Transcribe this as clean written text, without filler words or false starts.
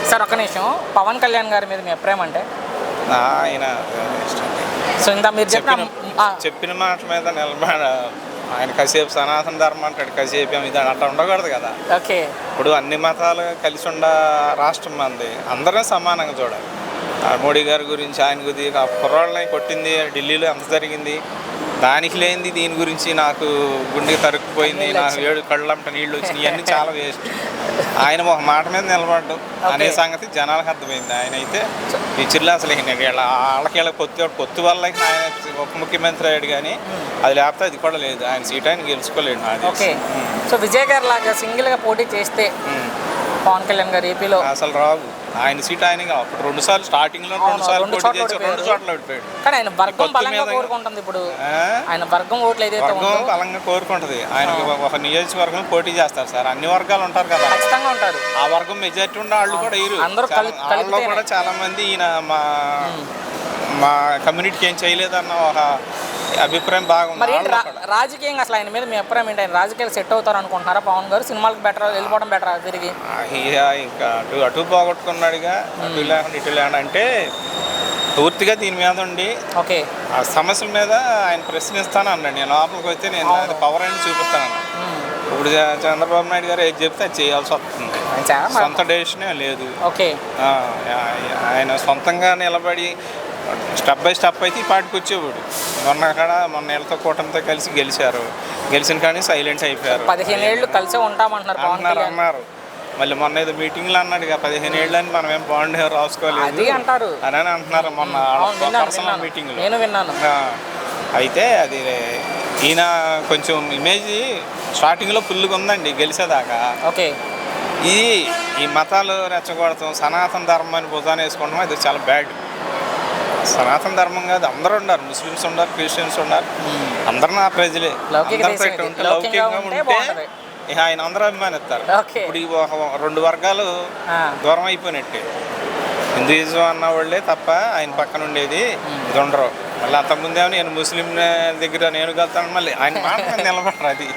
Sir ఒక్క నిమిషం, పవన్ కళ్యాణ్ గారి మీద మీ అభిప్రాయం అంటే? ఆయన ఇష్టం. సో ఇంత మీరు చెప్పిన మాట మీద నిలబడ. ఆయన కాసేపు సనాతన ధర్మం అంటాడు, కాసేపు ఇది అట్లా ఉండకూడదు కదా. ఓకే, ఇప్పుడు అన్ని మతాలు కలిసి ఉండ రాష్ట్రం మంది, అందరం సమానంగా చూడాలి. మోడీ గారి గురించి ఆయన గురించి కుర్రాళ్ళని కొట్టింది ఢిల్లీలో ఎంత జరిగింది, దానికి లేనిది దీని గురించి నాకు గుండెకి తరుక్కుపోయింది, నాకు 7 కళ్ళంట నీళ్ళు వచ్చినాయి, ఇవన్నీ చాలా వేస్ట్. ఆయన ఒక మాట మీద నిలబడ్డు అనే సంగతి జనాలకు అర్థమైంది. ఆయన అయితే పిచ్చిర్లు అసలు వాళ్ళకి పొత్తు వల్ల ఆయన ఉప ముఖ్యమంత్రి అయ్యాడు, కానీ అది లేకపోతే అది కూడా లేదు. ఆయన సీట్ ఆయన గెలుచుకోలేడు. ఓకే, సో విజయ్ గారు లాగా సింగిల్గా పోటీ చేస్తే పవన్ కళ్యాణ్ గారు ఏపీలో అసలు రావు. ఆయన సీట్ ఆయన అప్పుడు 2 సార్లు స్టార్టింగ్లో 2 సార్లు పోటీ చేసి 2 చోట్ల ఓడిపోయాడు. కానీ ఆయన వర్గం బలంగా కోరుకుంటుంది. ఇప్పుడు ఆయన వర్గం ఓట్లు ఏదైతే బలంగా కోరుకుంటుంది. ఆయన ఒక నియోజకవర్గం పోటీ చేస్తారు సార్, అన్ని వర్గాలు ఉంటారు కదా, ఖచ్చితంగా ఉంటారు. ఆ వర్గం మెజారిటీ ఉండే వాళ్ళు కూడా వాళ్ళు కూడా చాలా మంది ఈయన మా కమ్యూనిటీకి ఏం చేయలేదన్న ఒక అభిప్రాయం బాగుంది. మరి రాజకీయంగా అసలు ఆయన మీద మీ అభిప్రాయం ఏంటి? ఆయన రాజకీయాలు సెట్ అవుతారు అనుకుంటున్నారా? పవన్ గారు సినిమాలకు బెటర్ వెళ్ళిపోవడం బెటరా తిరిగి? ఇంకా అటు పోగొట్టుకున్నాడుగా, అటు లేకుండా ఇటు లేకుండా అంటే పూర్తిగా దీని మీద ఉండి ఓకే ఆ సమస్యల మీద ఆయన ప్రశ్నిస్తాను అన్నాడు. నేను లోపలికి వస్తే నేను అది పవర్ అని చూపిస్తాను. ఇప్పుడు చంద్రబాబు నాయుడు గారు ఏది చెప్తే అది చేయాల్సి వస్తుంది. సొంత డెసిషనే లేదు. ఓకే, ఆయన సొంతంగా నిలబడి స్టెప్ బై స్టెప్ అయితే ఈ పార్టీకి వచ్చేవాడు. మొన్న వీళ్ళతో కూటమితో కలిసి గెలిచిన కానీ సైలెంట్ అయిపోయారు. 15 ఏళ్ళు కలిసే ఉంటామంటున్నారు అన్నారు. మళ్ళీ మొన్న ఏదో మీటింగ్లో అన్నాడు 15 ఏళ్ళు అని మనం ఏం బాండ్ రాసుకోలేదు అని అంటున్నారు. మొన్న పర్సనల్ మీటింగ్లో నేను విన్నాను. అయితే అది ఈయన కొంచెం ఇమేజ్ స్టార్టింగ్లో ఫుల్గా ఉందండి గెలిచేదాకా. ఓకే, ఈ మతాలు రెచ్చగొడతాం, సనాతన ధర్మాన్ని భుజాన్ని వేసుకుంటాం, అది చాలా బ్యాడ్. సనాతన ధర్మం కాదు, అందరూ ఉన్నారు, ముస్లిమ్స్ ఉన్నారు, క్రిస్టియన్స్ ఉన్నారు, అందరూ నా ప్రజలే. అందరితో ఉంటే లౌకికంగా ఉంటే ఆయన అందరూ అభిమానిస్తారు. ఇప్పుడు 2 వర్గాలు దూరం అయిపోయినట్టే. హిందూయిజం అన్న వాళ్ళే తప్ప ఆయన పక్కన ఉండేది ఇది ఉండరు. మళ్ళీ అంతకుముందేమో నేను ముస్లిం దగ్గర నేను వెళ్తాను, మళ్ళీ ఆయన మాట నిలబడరు. అది